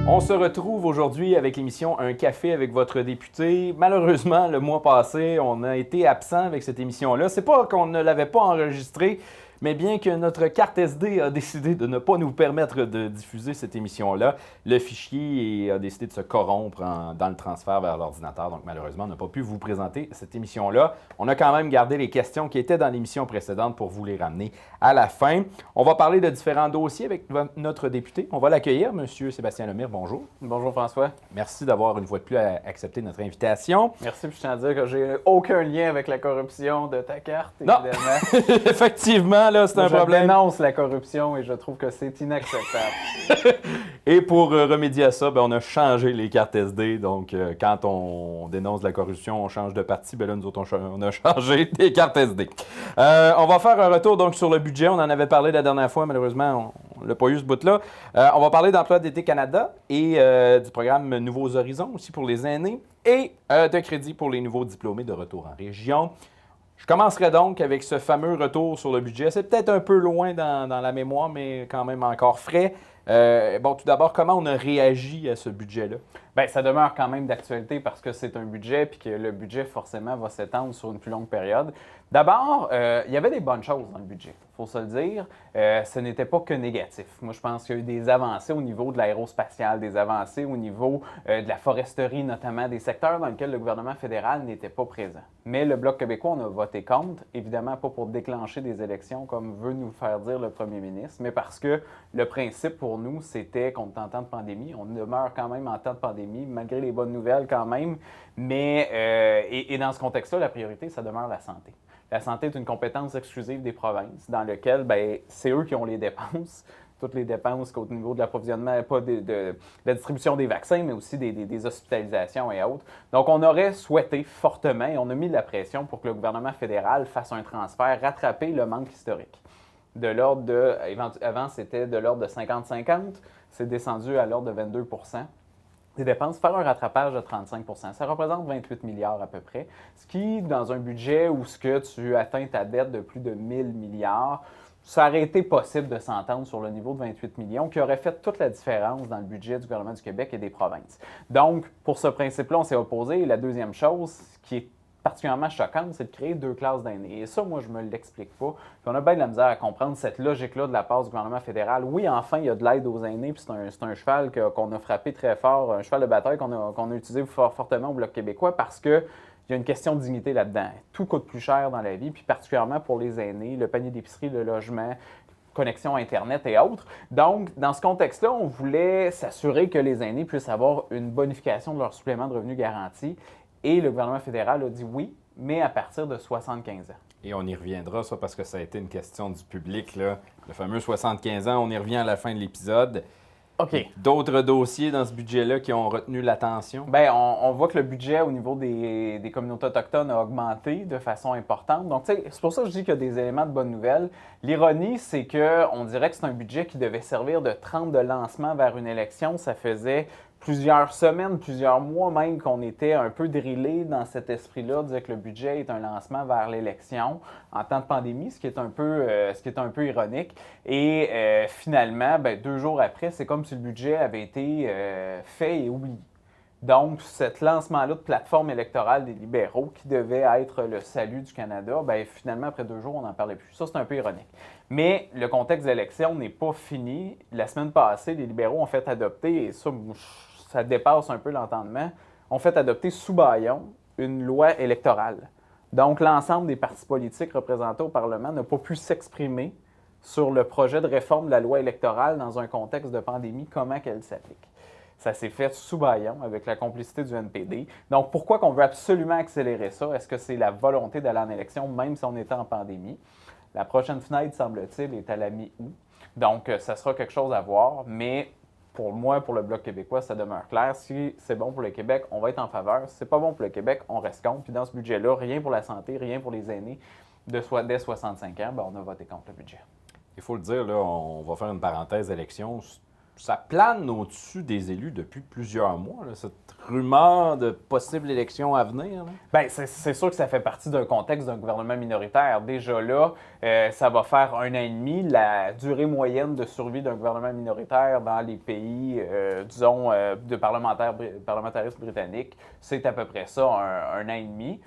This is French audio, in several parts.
On se retrouve aujourd'hui avec l'émission Un café avec votre député. Malheureusement, le mois passé, on a été absent avec cette émission-là. C'est pas qu'on ne l'avait pas enregistrée, mais bien que notre carte SD a décidé de ne pas nous permettre de diffuser cette émission-là, le fichier a décidé de se corrompre dans le transfert vers l'ordinateur. Donc malheureusement, on n'a pas pu vous présenter cette émission-là. On a quand même gardé les questions qui étaient dans l'émission précédente pour vous les ramener à la fin. On va parler de différents dossiers avec notre député. On va l'accueillir, M. Sébastien Lemire. Bonjour. Bonjour François. Merci d'avoir une fois de plus accepté notre invitation. Merci, puis je tiens à dire que j'ai aucun lien avec la corruption de ta carte, Non. évidemment. Effectivement, là, c'est un problème. Je dénonce la corruption et je trouve que c'est inacceptable. Et pour remédier à ça, on a changé les cartes SD. Donc, quand on dénonce la corruption, on change de parti. Là, nous autres, on a changé des cartes SD. On va faire un retour donc sur le budget. On en avait parlé la dernière fois. Malheureusement, on n'a pas eu ce bout-là. On va parler d'Emploi d'été Canada et du programme Nouveaux Horizons aussi pour les aînés et de crédit pour les nouveaux diplômés de retour en région. Je commencerai donc avec ce fameux retour sur le budget. C'est peut-être un peu loin dans la mémoire, mais quand même encore frais. Tout d'abord, comment on a réagi à ce budget-là? Bien, ça demeure quand même d'actualité parce que c'est un budget puis que le budget, forcément, va s'étendre sur une plus longue période. D'abord, il y avait des bonnes choses dans le budget, il faut se le dire. Ce n'était pas que négatif. Moi, je pense qu'il y a eu des avancées au niveau de l'aérospatiale, des avancées au niveau de la foresterie, notamment des secteurs dans lesquels le gouvernement fédéral n'était pas présent. Mais le Bloc québécois, on a voté contre, évidemment pas pour déclencher des élections comme veut nous faire dire le premier ministre, mais parce que le principe pour nous, c'était qu'on est en temps de pandémie. On demeure quand même en temps de pandémie, malgré les bonnes nouvelles quand même. Mais et dans ce contexte-là, la priorité, ça demeure la santé. La santé est une compétence exclusive des provinces, dans laquelle c'est eux qui ont les dépenses, toutes les dépenses au niveau de l'approvisionnement, pas de la distribution des vaccins, mais aussi des hospitalisations et autres. Donc, on aurait souhaité fortement, et on a mis de la pression pour que le gouvernement fédéral fasse un transfert, rattraper le manque historique. De l'ordre de, avant, c'était de l'ordre de 50-50, c'est descendu à l'ordre de 22 % des dépenses, faire un rattrapage de 35 %. Ça représente 28 milliards à peu près, ce qui, dans un budget où ce que tu atteins ta dette de plus de 1000 milliards, ça aurait été possible de s'entendre sur le niveau de 28 millions qui aurait fait toute la différence dans le budget du gouvernement du Québec et des provinces. Donc, pour ce principe-là, on s'est opposé. Et la deuxième chose, qui est particulièrement choquante, c'est de créer deux classes d'aînés. Et ça, moi, je ne me l'explique pas. Puis on a bien de la misère à comprendre cette logique-là de la part du gouvernement fédéral. Oui, enfin, il y a de l'aide aux aînés, puis c'est un cheval qu'on a frappé très fort, un cheval de bataille qu'on a utilisé fortement au Bloc québécois parce que il y a une question de dignité là-dedans. Tout coûte plus cher dans la vie, puis particulièrement pour les aînés, le panier d'épicerie, le logement, connexion Internet et autres. Donc, dans ce contexte-là, on voulait s'assurer que les aînés puissent avoir une bonification de leur supplément de revenus garanti. Et le gouvernement fédéral a dit oui, mais à partir de 75 ans. Et on y reviendra, ça, parce que ça a été une question du public, là. Le fameux 75 ans, on y revient à la fin de l'épisode. OK. D'autres dossiers dans ce budget-là qui ont retenu l'attention? Bien, on voit que le budget au niveau des communautés autochtones a augmenté de façon importante. Donc, tu sais, c'est pour ça que je dis qu'il y a des éléments de bonnes nouvelles. L'ironie, c'est qu'on dirait que c'est un budget qui devait servir de trempe de lancement vers une élection. Ça faisait plusieurs semaines, plusieurs mois même qu'on était un peu drillé dans cet esprit-là, de dire que le budget est un lancement vers l'élection en temps de pandémie, ce qui est un peu ironique. Et finalement, 2 jours après, c'est comme si le budget avait été fait et oublié. Donc, ce lancement-là de plateforme électorale des libéraux, qui devait être le salut du Canada, finalement, après 2 jours, on n'en parlait plus. Ça, c'est un peu ironique. Mais le contexte d'élection n'est pas fini. La semaine passée, les libéraux ont fait adopter, et ça dépasse un peu l'entendement, ont fait adopter sous bâillon une loi électorale. Donc, l'ensemble des partis politiques représentés au Parlement n'a pas pu s'exprimer sur le projet de réforme de la loi électorale dans un contexte de pandémie, comment qu'elle s'applique. Ça s'est fait sous bâillon avec la complicité du NPD. Donc, pourquoi qu'on veut absolument accélérer ça? Est-ce que c'est la volonté d'aller en élection, même si on était en pandémie? La prochaine fenêtre, semble-t-il, est à la mi-août. Donc, ça sera quelque chose à voir, mais pour moi, pour le Bloc québécois, ça demeure clair. Si c'est bon pour le Québec, on va être en faveur. Si c'est pas bon pour le Québec, on reste contre. Puis dans ce budget-là, rien pour la santé, rien pour les aînés dès 65 ans, on a voté contre le budget. Il faut le dire, là, on va faire une parenthèse élection. ça plane au-dessus des élus depuis plusieurs mois, là, cette rumeur de possible élection à venir. Là. Bien, c'est sûr que ça fait partie d'un contexte d'un gouvernement minoritaire. Déjà là, ça va faire 1 an et demi. La durée moyenne de survie d'un gouvernement minoritaire dans les pays, disons, de parlementarisme britannique, c'est à peu près ça, un an et demi.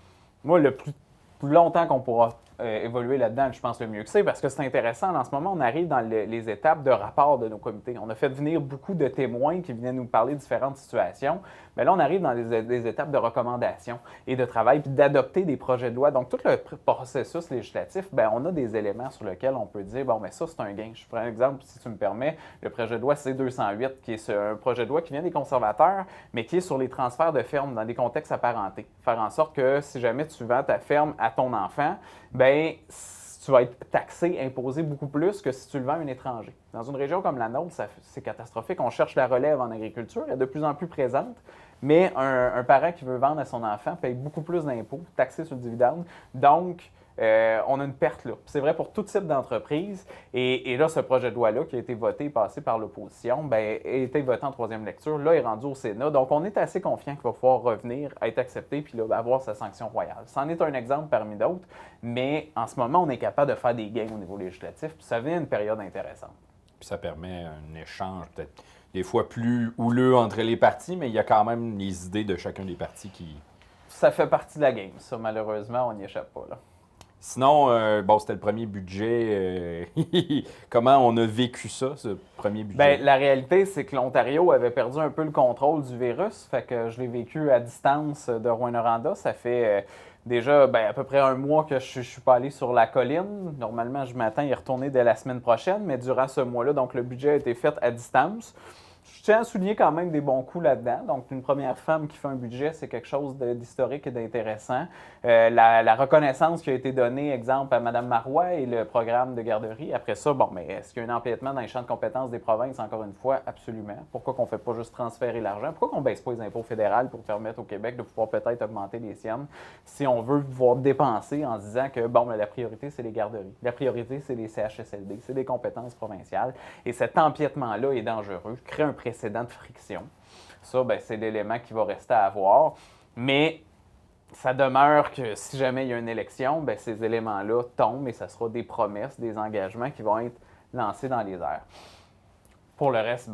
Moi, le plus longtemps qu'on pourra évoluer là-dedans, je pense le mieux que c'est, parce que c'est intéressant. En ce moment, on arrive dans les étapes de rapport de nos comités. On a fait venir beaucoup de témoins qui venaient nous parler de différentes situations. Mais là, on arrive dans des étapes de recommandation et de travail, puis d'adopter des projets de loi. Donc, tout le processus législatif, bien, on a des éléments sur lesquels on peut dire, bon, mais ça, c'est un gain. Je prends un exemple, si tu me permets, le projet de loi C-208, qui est un projet de loi qui vient des conservateurs, mais qui est sur les transferts de fermes dans des contextes apparentés. Faire en sorte que si jamais tu vends ta ferme à ton enfant, bien, tu vas être taxé, imposé beaucoup plus que si tu le vends à un étranger. Dans une région comme la nôtre, c'est catastrophique. On cherche la relève en agriculture, elle est de plus en plus présente, mais un parent qui veut vendre à son enfant paye beaucoup plus d'impôts, taxé sur le dividende. Donc, on a une perte là. C'est vrai pour tout type d'entreprise. Et là, ce projet de loi-là, qui a été voté et passé par l'opposition, bien, a été voté en 3e lecture. Là, il est rendu au Sénat. Donc, on est assez confiant qu'il va pouvoir revenir, être accepté, puis là, avoir sa sanction royale. C'en est un exemple parmi d'autres, mais en ce moment, on est capable de faire des gains au niveau législatif, puis ça vient une période intéressante. Puis ça permet un échange peut-être des fois plus houleux entre les partis, mais il y a quand même les idées de chacun des partis qui... Ça fait partie de la game, ça, malheureusement, on n'y échappe pas, là. Sinon, bon, c'était le premier budget. Comment on a vécu ça, ce premier budget? Bien, la réalité, c'est que l'Ontario avait perdu un peu le contrôle du virus. Fait que je l'ai vécu à distance de Rouyn-Noranda. Ça fait déjà à peu près 1 mois que je ne suis pas allé sur la colline. Normalement, je m'attends à y retourner dès la semaine prochaine, mais durant ce mois-là, donc le budget a été fait à distance. Je tiens à souligner quand même des bons coups là-dedans. Donc, une première femme qui fait un budget, c'est quelque chose d'historique et d'intéressant. La reconnaissance qui a été donnée, exemple, à Mme Marois et le programme de garderie. Après ça, bon, mais est-ce qu'il y a un empiètement dans les champs de compétences des provinces? Encore une fois, absolument. Pourquoi qu'on ne fait pas juste transférer l'argent? Pourquoi qu'on ne baisse pas les impôts fédéraux pour permettre au Québec de pouvoir peut-être augmenter les siennes si on veut pouvoir dépenser en se disant que, bon, la priorité, c'est les garderies. La priorité, c'est les CHSLD. C'est des compétences provinciales. Et cet empiètement-là est dangereux, crée un précédent de friction. Ça, c'est l'élément qui va rester à avoir. Mais ça demeure que si jamais il y a une élection, ces éléments-là tombent et ça sera des promesses, des engagements qui vont être lancés dans les airs. Pour le reste,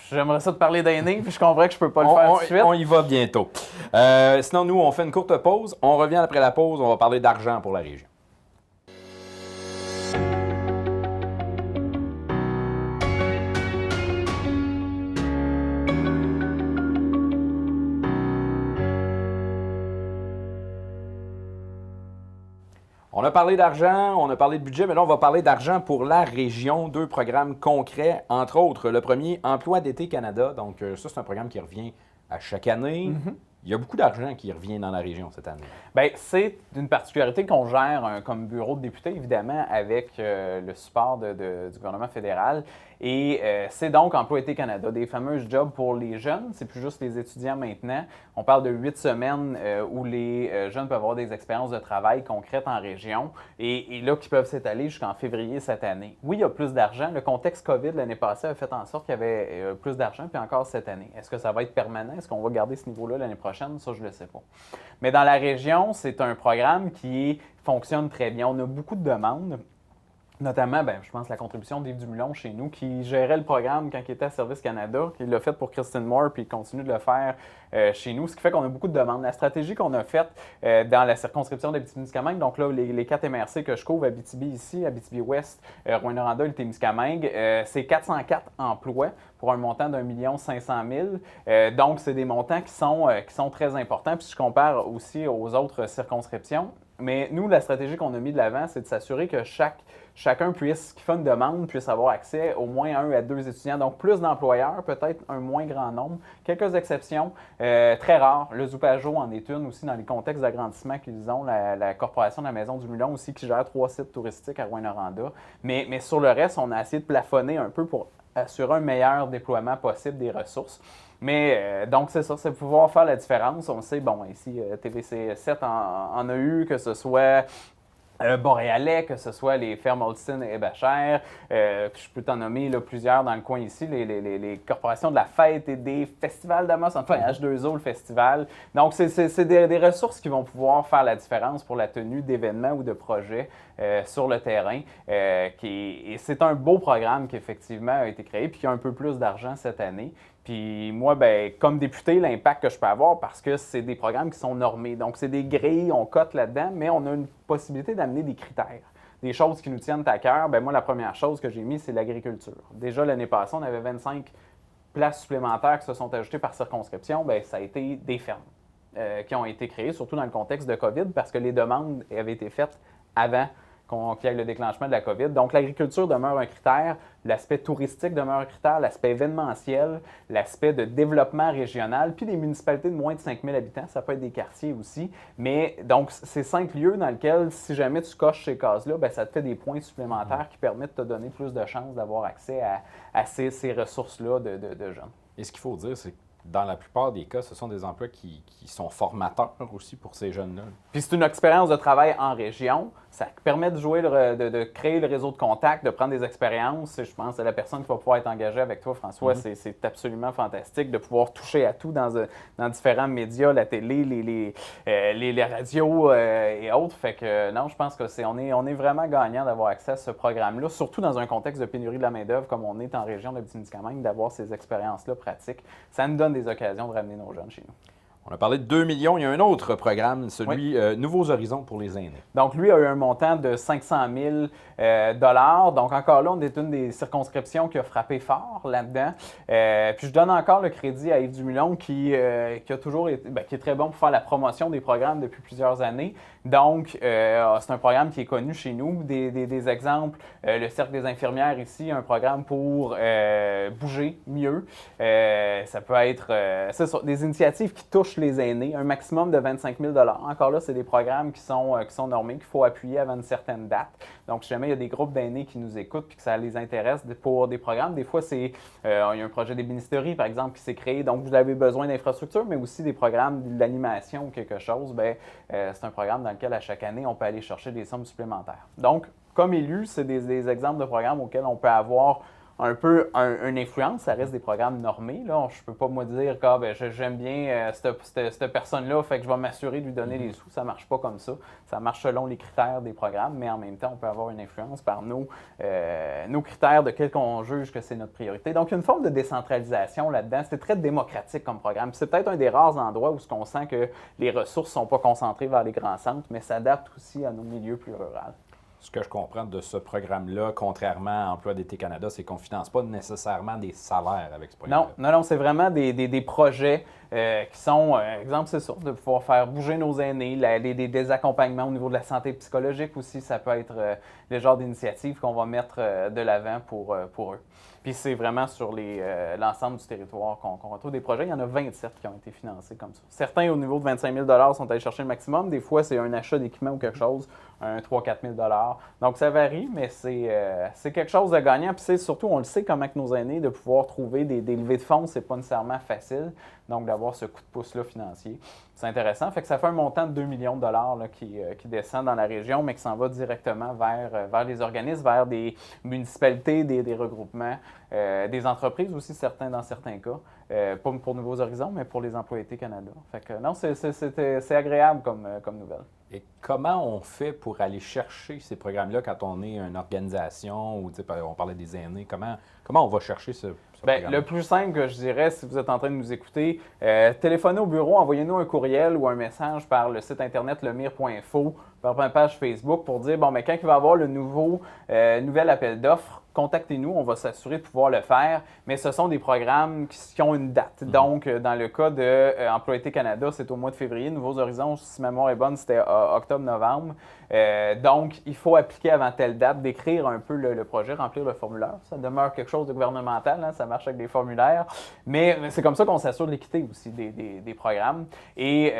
j'aimerais ça te parler d'aînés, puis je comprends que je peux pas le faire tout de suite. On y va bientôt. Sinon, nous, on fait une courte pause. On revient après la pause. On va parler d'argent pour la région. On a parlé d'argent, on a parlé de budget, mais là, on va parler d'argent pour la région. 2 programmes concrets, entre autres. Le premier, Emploi d'été Canada. Donc, ça, c'est un programme qui revient à chaque année. Mm-hmm. Il y a beaucoup d'argent qui revient dans la région cette année. Bien, c'est une particularité qu'on gère comme bureau de député, évidemment, avec le support du gouvernement fédéral. Et c'est donc Emploi été Canada, des fameux jobs pour les jeunes. C'est plus juste les étudiants maintenant. On parle de 8 semaines où les jeunes peuvent avoir des expériences de travail concrètes en région et là, qui peuvent s'étaler jusqu'en février cette année. Oui, il y a plus d'argent. Le contexte COVID l'année passée a fait en sorte qu'il y avait plus d'argent, puis encore cette année. Est-ce que ça va être permanent? Est-ce qu'on va garder ce niveau-là l'année prochaine? Ça, je ne le sais pas. Mais dans la région, c'est un programme qui fonctionne très bien. On a beaucoup de demandes. Notamment, je pense, la contribution d'Yves Dumoulin chez nous, qui gérait le programme quand il était à Service Canada, qui l'a fait pour Christine Moore, puis il continue de le faire chez nous, ce qui fait qu'on a beaucoup de demandes. La stratégie qu'on a faite dans la circonscription d'Abitibi-Témiscamingue, donc là, les 4 MRC que je couvre, Abitibi ici, Abitibi-Ouest, Rouyn-Noranda et le Témiscamingue, c'est 404 emplois pour un montant d'1 500 000. Donc, c'est des montants qui sont très importants. Puis, si je compare aussi aux autres circonscriptions, mais nous, la stratégie qu'on a mis de l'avant, c'est de s'assurer que chacun qui fait une demande puisse avoir accès au moins à 1 à 2 étudiants. Donc, plus d'employeurs, peut-être un moins grand nombre. Quelques exceptions, très rares. Le Zoupajo en est une aussi dans les contextes d'agrandissement qu'ils ont. La Corporation de la Maison du Mulon aussi qui gère 3 sites touristiques à Rouyn-Noranda. Mais sur le reste, on a essayé de plafonner un peu pour assurer un meilleur déploiement possible des ressources. Mais donc, c'est ça, c'est pouvoir faire la différence. On sait, bon, ici, TVC7 en a eu, que ce soit boréalais, que ce soit les fermes Holcim et Bachère. Je peux t'en nommer là, plusieurs dans le coin ici, les corporations de la fête et des festivals d'Amos, enfin H2O, le festival. Donc, c'est des ressources qui vont pouvoir faire la différence pour la tenue d'événements ou de projets sur le terrain. Et c'est un beau programme qui, effectivement, a été créé puis qui a un peu plus d'argent cette année. Puis moi, ben, comme député, l'impact que je peux avoir, parce que c'est des programmes qui sont normés. Donc, c'est des grilles, on cote là-dedans, mais on a une possibilité d'amener des critères, des choses qui nous tiennent à cœur. Ben, moi, la première chose que j'ai mis, c'est l'agriculture. Déjà, l'année passée, on avait 25 places supplémentaires qui se sont ajoutées par circonscription. Ben, ça a été des fermes qui ont été créées, surtout dans le contexte de COVID, parce que les demandes avaient été faites avant qu'il y ait le déclenchement de la COVID. Donc, l'agriculture demeure un critère, l'aspect touristique demeure un critère, l'aspect événementiel, l'aspect de développement régional, puis les municipalités de moins de 5 000 habitants, ça peut être des quartiers aussi. Mais donc, c'est 5 lieux dans lesquels, si jamais tu coches ces cases-là, bien, ça te fait des points supplémentaires qui permettent de te donner plus de chances d'avoir accès à ces ressources-là de jeunes. Et ce qu'il faut dire, c'est que dans la plupart des cas, ce sont des emplois qui sont formateurs aussi pour ces jeunes-là. Puis c'est une expérience de travail en région. Ça permet de jouer, de créer le réseau de contacts, de prendre des expériences. Je pense à la personne qui va pouvoir être engagée avec toi, François. C'est absolument fantastique de pouvoir toucher à tout dans différents médias, la télé, les radios et autres. Fait que non, je pense que on est vraiment gagnant d'avoir accès à ce programme-là, surtout dans un contexte de pénurie de la main-d'œuvre comme on est en région de Abitibi-Témiscamingue, d'avoir ces expériences-là pratiques. Ça nous donne des occasions de ramener nos jeunes chez nous. On a parlé de 2 millions. Il y a un autre programme, celui Nouveaux Horizons pour les aînés. Donc, lui a eu un montant de 500 000 Donc, encore là, on est une des circonscriptions qui a frappé fort là-dedans. Puis, je donne encore le crédit à Yves Dumulon qui a toujours été, qui est très bon pour faire la promotion des programmes depuis plusieurs années. Donc, c'est un programme qui est connu chez nous. Des exemples, le Cercle des infirmières ici, un programme pour bouger mieux. Ça peut être des initiatives qui touchent les aînés, un maximum de 25 000 Encore là, c'est des programmes qui sont normés, qu'il faut appuyer avant une certaine date. Donc, si jamais il y a des groupes d'aînés qui nous écoutent et que ça les intéresse pour des programmes, des fois, il y a un projet d'ébénisterie, par exemple, qui s'est créé. Donc, vous avez besoin d'infrastructures, mais aussi des programmes d'animation ou quelque chose. C'est un programme dans lequel, à chaque année, on peut aller chercher des sommes supplémentaires. Donc, comme élu, c'est des exemples de programmes auxquels on peut avoir un peu une influence. Ça reste des programmes normés. Là. Je ne peux pas moi dire que j'aime bien cette personne-là, fait que je vais m'assurer de lui donner les sous. Ça ne marche pas comme ça. Ça marche selon les critères des programmes, mais en même temps, on peut avoir une influence par nos critères de quels qu'on juge que c'est notre priorité. Donc, il y a une forme de décentralisation là-dedans. C'est très démocratique comme programme. C'est peut-être un des rares endroits où on sent que les ressources ne sont pas concentrées vers les grands centres, mais s'adaptent aussi à nos milieux plus ruraux. Ce que je comprends de ce programme-là, contrairement à Emploi d'été Canada, c'est qu'on ne finance pas nécessairement des salaires avec ce programme-là. Non, c'est vraiment des projets qui sont, exemple, c'est ça, de pouvoir faire bouger nos aînés, des accompagnements au niveau de la santé psychologique aussi, ça peut être le genre d'initiative qu'on va mettre de l'avant pour eux. Puis c'est vraiment sur l'ensemble du territoire qu'on retrouve des projets. Il y en a 27 qui ont été financés comme ça. Certains, au niveau de 25 000 sont allés chercher le maximum. Des fois, c'est un achat d'équipement ou quelque chose, un 3 000 – 4 000 Donc, ça varie, mais c'est quelque chose de gagnant. Puis surtout, on le sait comment que nos aînés, de pouvoir trouver des levées de fonds, c'est pas nécessairement facile. Donc, d'avoir ce coup de pouce-là financier, c'est intéressant. Fait que ça fait un montant de 2 millions de dollars là, qui descend dans la région, mais qui s'en va directement vers les organismes, vers des municipalités, des regroupements, des entreprises aussi, dans certains cas. Pas pour Nouveaux Horizons, mais pour les Emplois Été Canada. Fait que non, c'est agréable comme nouvelle. Et comment on fait pour aller chercher ces programmes-là quand on est une organisation ou on parlait des aînés? Comment on va chercher ce programme? Le plus simple que je dirais, si vous êtes en train de nous écouter, téléphonez au bureau, envoyez-nous un courriel ou un message par le site internet lemire.info, par ma page Facebook pour dire, quand il va y avoir le nouvel appel d'offres, contactez-nous, on va s'assurer de pouvoir le faire, mais ce sont des programmes qui ont une date. Donc, dans le cas de Emploi Été Canada, c'est au mois de février. Nouveaux Horizons, si ma mémoire est bonne, c'était octobre-novembre. Donc, il faut appliquer avant telle date, décrire un peu le projet, remplir le formulaire. Ça demeure quelque chose de gouvernemental, hein, ça marche avec des formulaires, mais c'est comme ça qu'on s'assure de l'équité aussi des programmes. Et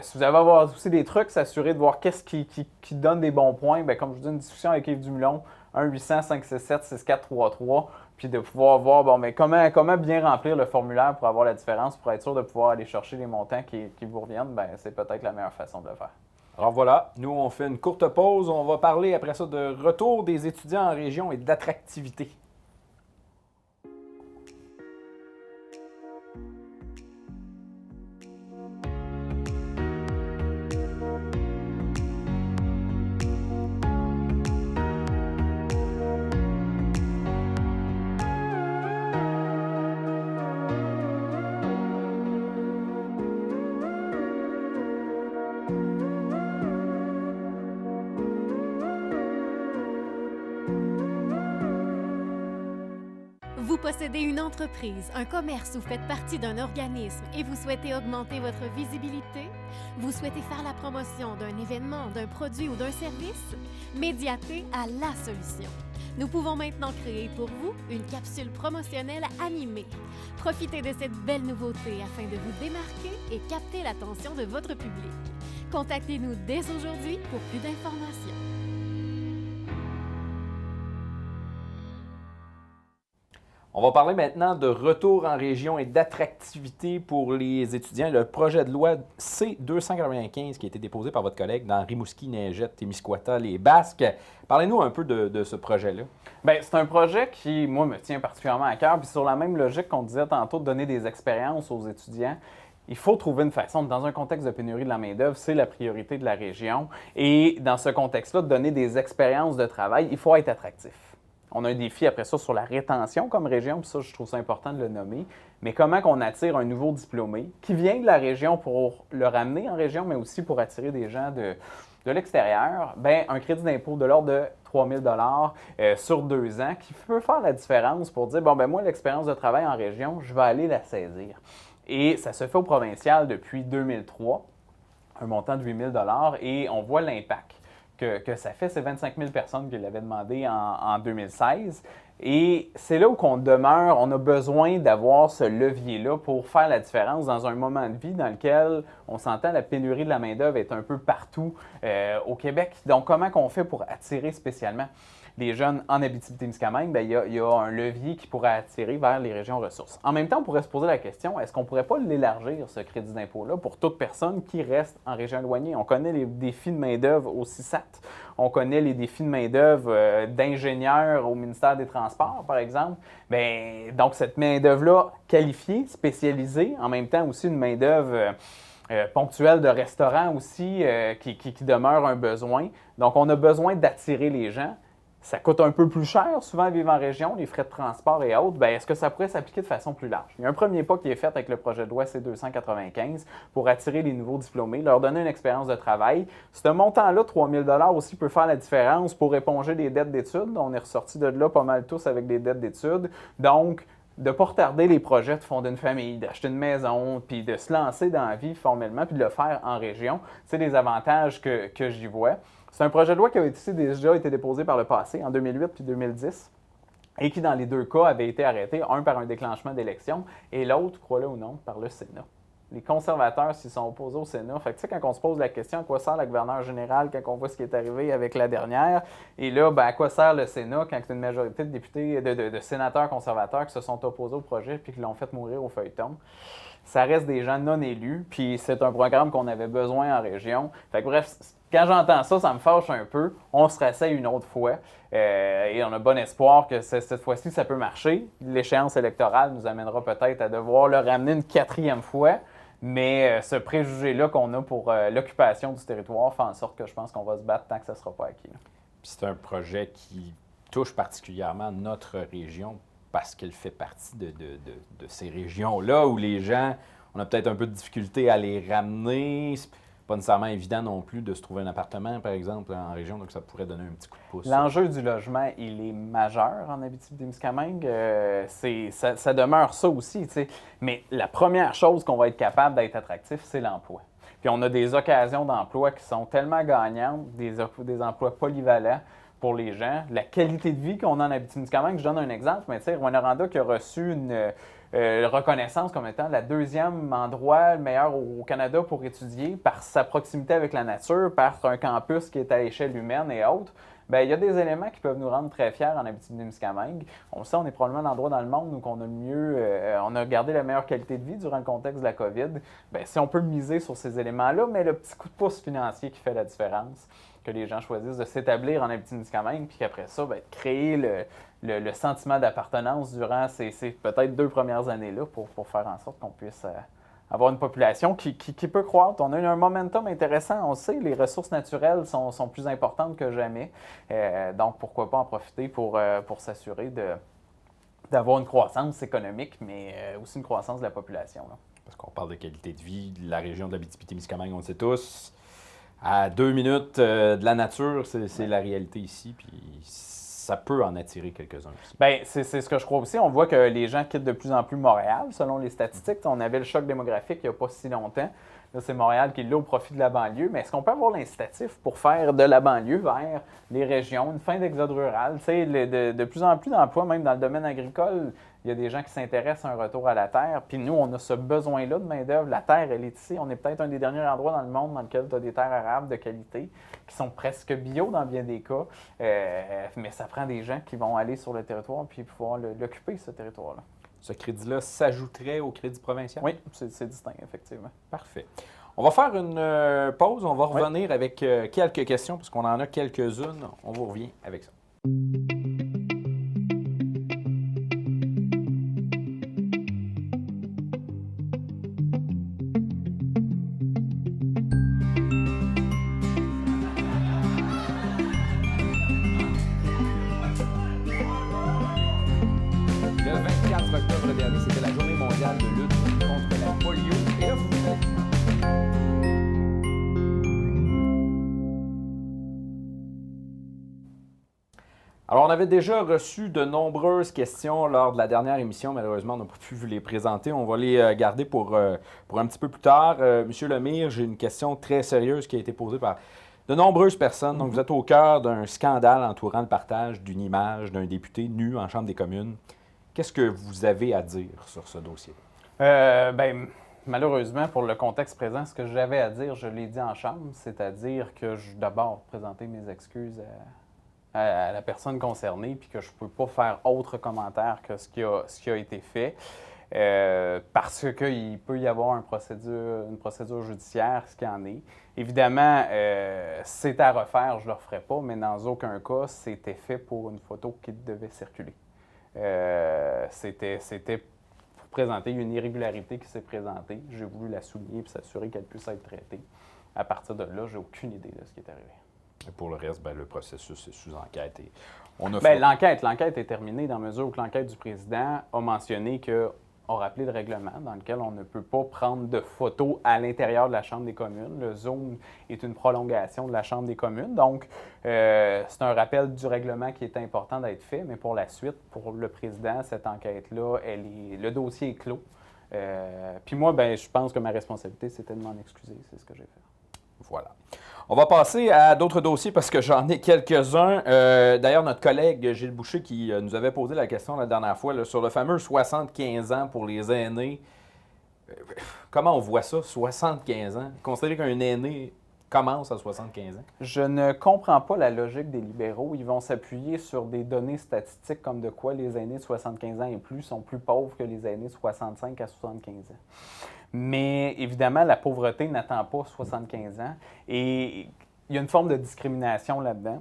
si vous avez avoir aussi des trucs, s'assurer de voir qu'est-ce qui donne des bons points. Comme je vous dis, une discussion avec Yves Dumulon, 1-800-567-6433, puis de pouvoir voir comment bien remplir le formulaire pour avoir la différence, pour être sûr de pouvoir aller chercher les montants qui vous reviennent, c'est peut-être la meilleure façon de le faire. Alors voilà, nous on fait une courte pause. On va parler après ça de retour des étudiants en région et d'attractivité. Vous possédez une entreprise, un commerce ou faites partie d'un organisme et vous souhaitez augmenter votre visibilité? Vous souhaitez faire la promotion d'un événement, d'un produit ou d'un service? Médiaté a la solution. Nous pouvons maintenant créer pour vous une capsule promotionnelle animée. Profitez de cette belle nouveauté afin de vous démarquer et capter l'attention de votre public. Contactez-nous dès aujourd'hui pour plus d'informations. On va parler maintenant de retour en région et d'attractivité pour les étudiants. Le projet de loi C-295 qui a été déposé par votre collègue dans Rimouski, Neigette, Témiscouata, les Basques. Parlez-nous un peu de ce projet-là. Bien, c'est un projet qui, moi, me tient particulièrement à cœur. Puis sur la même logique qu'on disait tantôt, de donner des expériences aux étudiants, il faut trouver une façon, dans un contexte de pénurie de la main-d'œuvre, c'est la priorité de la région. Et dans ce contexte-là, de donner des expériences de travail, il faut être attractif. On a un défi après ça sur la rétention comme région, puis ça, je trouve ça important de le nommer. Mais comment qu'on attire un nouveau diplômé qui vient de la région pour le ramener en région, mais aussi pour attirer des gens de l'extérieur? Bien, un crédit d'impôt de l'ordre de 3 000 sur 2 ans qui peut faire la différence pour dire, bon, ben moi, l'expérience de travail en région, je vais aller la saisir. Et ça se fait au provincial depuis 2003, un montant de 8 000 et on voit l'impact que ça fait. C'est 25 000 personnes qui l'avaient demandé en 2016. Et c'est là où on demeure, on a besoin d'avoir ce levier-là pour faire la différence dans un moment de vie dans lequel on s'entend la pénurie de la main-d'œuvre est un peu partout au Québec. Donc, comment qu'on fait pour attirer spécialement les jeunes en Abitibi-Témiscamingue? Bien, il y a un levier qui pourrait attirer vers les régions ressources. En même temps, on pourrait se poser la question, est-ce qu'on ne pourrait pas l'élargir, ce crédit d'impôt-là, pour toute personne qui reste en région éloignée? On connaît les défis de main-d'œuvre au CISAT, on connaît les défis de main-d'œuvre d'ingénieurs au ministère des Transports, par exemple. Bien, donc, cette main-d'œuvre-là qualifiée, spécialisée, en même temps aussi une main-d'œuvre ponctuelle de restaurant aussi, qui demeure un besoin. Donc, on a besoin d'attirer les gens. Ça coûte un peu plus cher, souvent, vivre en région, les frais de transport et autres. Bien, est-ce que ça pourrait s'appliquer de façon plus large? Il y a un premier pas qui est fait avec le projet de loi C-295 pour attirer les nouveaux diplômés, leur donner une expérience de travail. Ce montant-là, 3 000 aussi, peut faire la différence pour éponger des dettes d'études. On est ressortis de là pas mal tous avec des dettes d'études. Donc, de ne pas retarder les projets de fonder une famille, d'acheter une maison, puis de se lancer dans la vie formellement, puis de le faire en région. C'est des avantages que j'y vois. C'est un projet de loi qui a déjà été déposé par le passé, en 2008 puis 2010, et qui, dans les deux cas, avait été arrêté, un par un déclenchement d'élection, et l'autre, crois-le ou non, par le Sénat. Les conservateurs s'y sont opposés au Sénat. Fait que, tu sais, quand on se pose la question à quoi sert la gouverneure générale quand on voit ce qui est arrivé avec la dernière, et là, ben, à quoi sert le Sénat quand une majorité de députés, de sénateurs conservateurs qui se sont opposés au projet puis qui l'ont fait mourir au feuilleton? Ça reste des gens non élus, puis c'est un programme qu'on avait besoin en région. Fait que bref, quand j'entends ça, ça me fâche un peu. On se réessaye une autre fois et on a bon espoir que cette fois-ci, ça peut marcher. L'échéance électorale nous amènera peut-être à devoir le ramener une 4e fois, mais ce préjugé-là qu'on a pour l'occupation du territoire fait en sorte que je pense qu'on va se battre tant que ça ne sera pas acquis. Puis c'est un projet qui touche particulièrement notre région parce qu'elle fait partie de ces régions-là où les gens, on a peut-être un peu de difficulté à les ramener. C'est pas nécessairement évident non plus de se trouver un appartement, par exemple, en région, donc ça pourrait donner un petit coup de pouce. L'enjeu du logement, il est majeur en Abitibi-Témiscamingue. Ça demeure ça aussi, tu sais. Mais la première chose qu'on va être capable d'être attractif, c'est l'emploi. Puis on a des occasions d'emploi qui sont tellement gagnantes, des emplois polyvalents pour les gens. La qualité de vie qu'on a en Abitibi-Témiscamingue, je donne un exemple, mais tu sais, Rouyn-Noranda qui a reçu une reconnaissance comme étant la 2e endroit le meilleur au Canada pour étudier par sa proximité avec la nature, par un campus qui est à l'échelle humaine et autres, Bien, il y a des éléments qui peuvent nous rendre très fiers en Abitibi-Témiscamingue. On le sait, on est probablement l'endroit dans le monde où on a le mieux, on a gardé la meilleure qualité de vie durant le contexte de la COVID. Bien, si on peut miser sur ces éléments-là, mais le petit coup de pouce financier qui fait la différence, que les gens choisissent de s'établir en Abitibi-Témiscamingue, puis qu'après ça, bien, créer le sentiment d'appartenance durant ces peut-être 2 premières années-là pour faire en sorte qu'on puisse avoir une population qui peut croître. On a eu un momentum intéressant, on le sait, les ressources naturelles sont plus importantes que jamais. Donc, pourquoi pas en profiter pour s'assurer d'avoir une croissance économique, mais aussi une croissance de la population, là. Parce qu'on parle de qualité de vie, de la région de l'Abitibi-Témiscamingue, on le sait tous. À 2 minutes de la nature, c'est la réalité ici, puis ça peut en attirer quelques-uns aussi. Bien, c'est ce que je crois aussi. On voit que les gens quittent de plus en plus Montréal, selon les statistiques. On avait le choc démographique il n'y a pas si longtemps. Là, c'est Montréal qui est là au profit de la banlieue. Mais est-ce qu'on peut avoir l'incitatif pour faire de la banlieue vers les régions, une fin d'exode rural? Tu sais, de plus en plus d'emplois, même dans le domaine agricole, il y a des gens qui s'intéressent à un retour à la terre. Puis nous, on a ce besoin-là de main-d'œuvre. La terre, elle est ici. On est peut-être un des derniers endroits dans le monde dans lequel tu as des terres arables de qualité qui sont presque bio dans bien des cas. Mais ça prend des gens qui vont aller sur le territoire puis pouvoir l'occuper, ce territoire-là. Ce crédit-là s'ajouterait au crédit provincial? Oui, c'est distinct, effectivement. Parfait. On va faire une pause. On va revenir avec quelques questions, parce qu'on en a quelques-unes. On vous revient avec ça. Le 24 octobre dernier, c'était la journée mondiale de lutte contre la polio. Et là, alors, on avait déjà reçu de nombreuses questions lors de la dernière émission. Malheureusement, on n'a pas pu vous les présenter. On va les garder pour un petit peu plus tard. Monsieur Lemire, j'ai une question très sérieuse qui a été posée par de nombreuses personnes. Donc, vous êtes au cœur d'un scandale entourant le partage d'une image d'un député nu en Chambre des communes. Qu'est-ce que vous avez à dire sur ce dossier? Ben, malheureusement, pour le contexte présent, ce que j'avais à dire, je l'ai dit en Chambre, c'est-à-dire que je d'abord présenter mes excuses à la personne concernée, puis que je ne peux pas faire autre commentaire que ce qui a été fait, parce qu'il peut y avoir une procédure judiciaire, ce qu'il en est. Évidemment, c'est à refaire, je ne le referai pas, mais dans aucun cas, c'était fait pour une photo qui devait circuler. C'était pour présenter une irrégularité qui s'est présentée. J'ai voulu la souligner et s'assurer qu'elle puisse être traitée. À partir de là, j'ai aucune idée de ce qui est arrivé. Et pour le reste, le processus est sous enquête. Et l'enquête est terminée dans la mesure où l'enquête du président a mentionné a rappelé le règlement dans lequel on ne peut pas prendre de photos à l'intérieur de la Chambre des communes. Le Zoom est une prolongation de la Chambre des communes. Donc, c'est un rappel du règlement qui est important d'être fait, mais pour la suite, pour le président, cette enquête-là, le dossier est clos. Puis moi, je pense que ma responsabilité, c'était de m'en excuser. C'est ce que j'ai fait. Voilà. On va passer à d'autres dossiers parce que j'en ai quelques-uns. D'ailleurs, notre collègue Gilles Boucher qui nous avait posé la question la dernière fois là, sur le fameux 75 ans pour les aînés. Comment on voit ça, 75 ans? Considérer qu'un aîné commence à 75 ans? Je ne comprends pas la logique des libéraux. Ils vont s'appuyer sur des données statistiques comme de quoi les aînés de 75 ans et plus sont plus pauvres que les aînés de 65 à 75 ans. Mais évidemment, la pauvreté n'attend pas 75 ans et il y a une forme de discrimination là-dedans.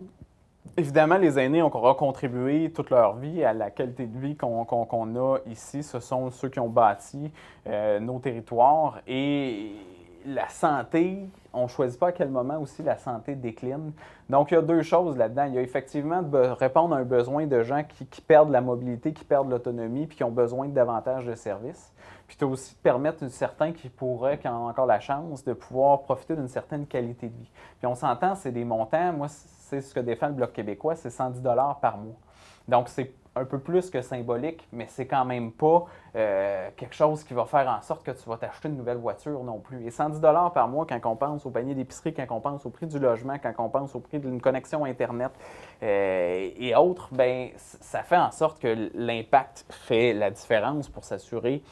Évidemment, les aînés ont contribué toute leur vie à la qualité de vie qu'on a ici. Ce sont ceux qui ont bâti nos territoires et la santé, on ne choisit pas à quel moment aussi la santé décline. Donc, il y a deux choses là-dedans. Il y a effectivement de répondre à un besoin de gens qui perdent la mobilité, qui perdent l'autonomie, puis qui ont besoin de davantage de services. Puis, tu as aussi de permettre certains qui ont encore la chance de pouvoir profiter d'une certaine qualité de vie. Puis, on s'entend, c'est des montants. Moi, c'est ce que défend le Bloc québécois, c'est 110 $ par mois. Donc, c'est un peu plus que symbolique, mais c'est quand même pas quelque chose qui va faire en sorte que tu vas t'acheter une nouvelle voiture non plus. Et 110 $ par mois, quand on pense au panier d'épicerie, quand on pense au prix du logement, quand on pense au prix d'une connexion Internet et autres, ça fait en sorte que l'impact fait la différence pour s'assurer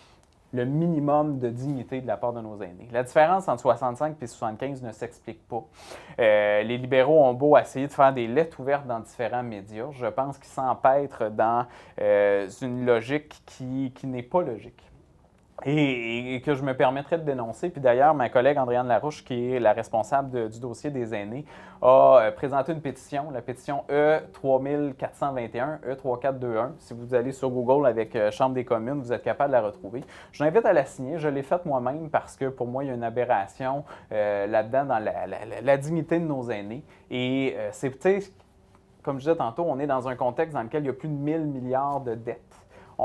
le minimum de dignité de la part de nos aînés. La différence entre 65 et 75 ne s'explique pas. Les libéraux ont beau essayer de faire des lettres ouvertes dans différents médias. Je pense qu'ils s'empêtrent dans une logique qui n'est pas logique. Et que je me permettrais de dénoncer. Puis d'ailleurs, ma collègue Andréane Larouche, qui est la responsable du dossier des aînés, a présenté une pétition, la pétition E3421, E3421. Si vous allez sur Google avec Chambre des communes, vous êtes capable de la retrouver. Je vous invite à la signer. Je l'ai faite moi-même parce que pour moi, il y a une aberration là-dedans dans la dignité de nos aînés. Et c'est, comme je disais tantôt, on est dans un contexte dans lequel il y a plus de 1000 milliards de dettes.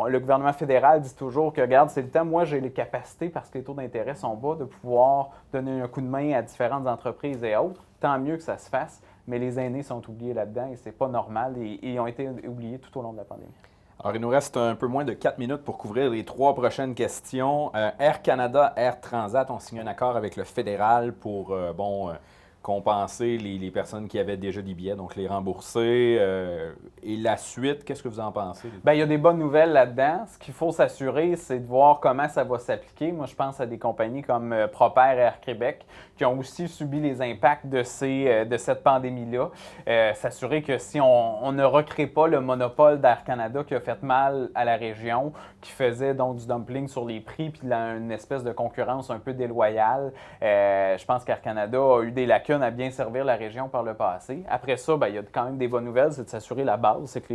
Le gouvernement fédéral dit toujours que, regarde, c'est le temps, moi j'ai les capacités, parce que les taux d'intérêt sont bas, de pouvoir donner un coup de main à différentes entreprises et autres. Tant mieux que ça se fasse, mais les aînés sont oubliés là-dedans et c'est pas normal et ils ont été oubliés tout au long de la pandémie. Alors, il nous reste un peu moins de 4 minutes pour couvrir les 3 prochaines questions. Air Canada, Air Transat ont signé un accord avec le fédéral pour, compenser les personnes qui avaient déjà des billets, donc les rembourser. Et la suite, qu'est-ce que vous en pensez? Bien, il y a des bonnes nouvelles là-dedans. Ce qu'il faut s'assurer, c'est de voir comment ça va s'appliquer. Moi, je pense à des compagnies comme Propère, Air Québec, qui ont aussi subi les impacts de cette pandémie-là. S'assurer que si on ne recrée pas le monopole d'Air Canada qui a fait mal à la région, qui faisait donc du dumping sur les prix, puis une espèce de concurrence un peu déloyale, je pense qu'Air Canada a eu des lacunes à bien servir la région par le passé. Après ça, bien, il y a quand même des bonnes nouvelles, c'est de s'assurer la base, c'est que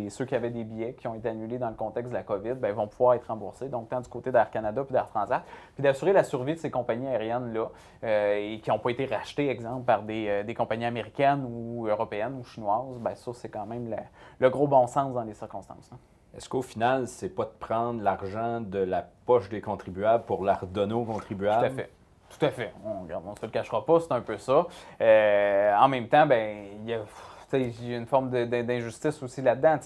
ceux qui avaient des billets qui ont été annulés dans le contexte de la COVID, bien, vont pouvoir être remboursés, donc tant du côté d'Air Canada puis d'Air Transat, puis d'assurer la survie de ces compagnies aériennes-là et qui n'ont pas été rachetées, exemple, par des compagnies américaines ou européennes ou chinoises, bien, ça, c'est quand même le gros bon sens dans les circonstances. Hein. Est-ce qu'au final, c'est pas de prendre l'argent de la poche des contribuables pour la redonner aux contribuables? Tout à fait. Tout à fait. On ne se le cachera pas, c'est un peu ça. En même temps, ben, il y a une forme d'injustice aussi là-dedans.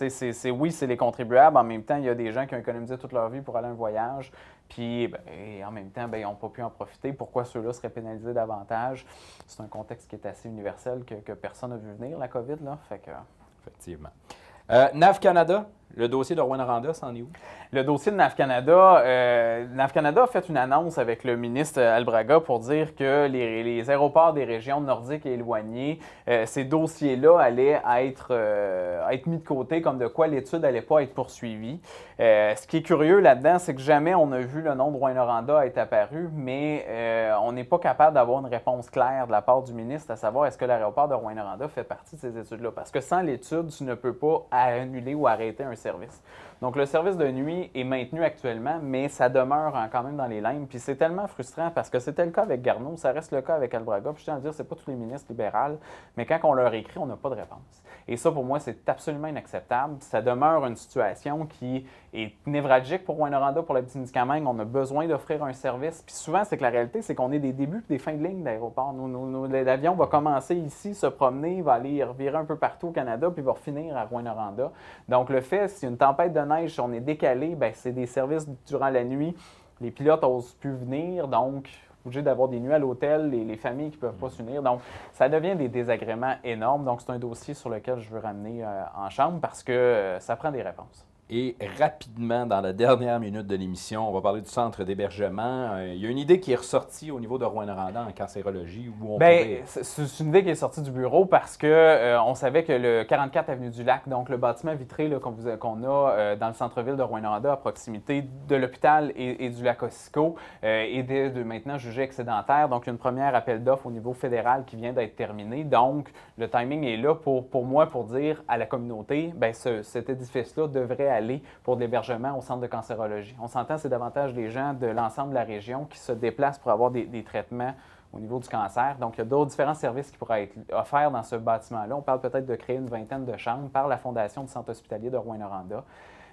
Oui, c'est les contribuables. En même temps, il y a des gens qui ont économisé toute leur vie pour aller à un voyage. Puis, en même temps, ils n'ont pas pu en profiter. Pourquoi ceux-là seraient pénalisés davantage? C'est un contexte qui est assez universel que personne n'a vu venir, la COVID. Là. Fait que... Effectivement. NAV Canada, le dossier de Rouyn-Noranda, c'en est où? Le dossier de NAV Canada, NAV Canada a fait une annonce avec le ministre Albraga pour dire que les aéroports des régions nordiques et éloignées, ces dossiers-là allaient être mis de côté, comme de quoi l'étude n'allait pas être poursuivie. Ce qui est curieux là-dedans, c'est que jamais on a vu le nom de Rouyn-Noranda être apparu, mais on n'est pas capable d'avoir une réponse claire de la part du ministre à savoir est-ce que l'aéroport de Rouyn-Noranda fait partie de ces études-là. Parce que sans l'étude, tu ne peux pas annuler ou arrêter un service. Donc, le service de nuit est maintenu actuellement, mais ça demeure quand même dans les limbes. Puis c'est tellement frustrant parce que c'était le cas avec Garneau, ça reste le cas avec Albraga. Puis je tiens à dire, c'est pas tous les ministres libéraux, mais quand on leur écrit, on n'a pas de réponse. Et ça, pour moi, c'est absolument inacceptable. Ça demeure une situation qui est névralgique pour Rouyn-Noranda, pour la Abitibi-Témiscamingue. On a besoin d'offrir un service. Puis souvent, c'est que la réalité, c'est qu'on est des débuts et des fins de ligne d'aéroport. L'avion va commencer ici, se promener, va aller revirer un peu partout au Canada, puis va finir à Rouyn-Noranda. Donc, le fait, si une tempête de neige, si on est décalé, bien, c'est des services durant la nuit. Les pilotes n'osent plus venir, donc obligé d'avoir des nuits à l'hôtel, les familles qui ne peuvent pas s'unir. Donc, ça devient des désagréments énormes. Donc, c'est un dossier sur lequel je veux ramener en chambre parce que ça prend des réponses. Et rapidement, dans la dernière minute de l'émission, on va parler du centre d'hébergement. Il y a une idée qui est ressortie au niveau de Rouyn-Noranda en cancérologie. Où on pourrait... C'est une idée qui est sortie du bureau parce que on savait que le 44 Avenue du Lac, donc le bâtiment vitré là, qu'on a dans le centre-ville de Rouyn-Noranda, à proximité de l'hôpital et du lac Ossico, est maintenant jugé excédentaire. Donc, il y a une première appel d'offres au niveau fédéral qui vient d'être terminée. Donc, le timing est là pour moi pour dire à la communauté, bien, cet édifice-là devrait aller pour de l'hébergement au centre de cancérologie. On s'entend, c'est davantage des gens de l'ensemble de la région qui se déplacent pour avoir des traitements au niveau du cancer. Donc, il y a d'autres différents services qui pourraient être offerts dans ce bâtiment-là. On parle peut-être de créer une vingtaine de chambres par la Fondation du Centre hospitalier de Rouyn-Noranda.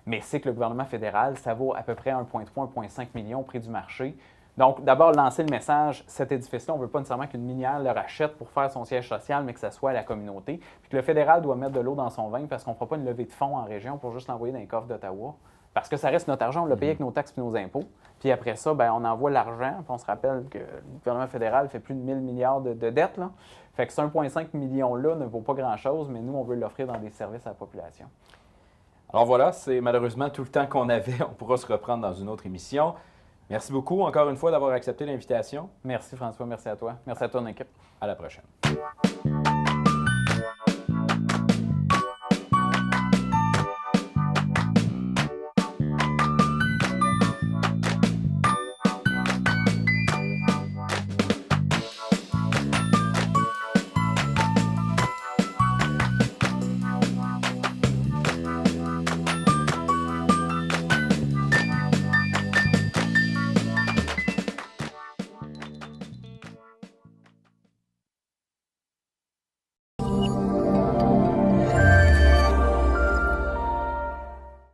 Mais c'est que le gouvernement fédéral, ça vaut à peu près 1,3-1,5 million au prix du marché. Donc, d'abord, lancer le message, cet édifice-là, on ne veut pas nécessairement qu'une minière le rachète pour faire son siège social, mais que ça soit à la communauté. Puis que le fédéral doit mettre de l'eau dans son vin parce qu'on ne fera pas une levée de fonds en région pour juste l'envoyer dans les coffres d'Ottawa. Parce que ça reste notre argent, on l'a payé avec nos taxes et nos impôts. Puis après ça, bien, on envoie l'argent. Puis on se rappelle que le gouvernement fédéral fait plus de 1000 milliards de dettes. Là. Fait que ce 1,5 million-là ne vaut pas grand-chose, mais nous, on veut l'offrir dans des services à la population. Alors voilà, c'est malheureusement tout le temps qu'on avait. On pourra se reprendre dans une autre émission. Merci beaucoup encore une fois d'avoir accepté l'invitation. Merci François, merci à toi. Merci à ton équipe. À la prochaine.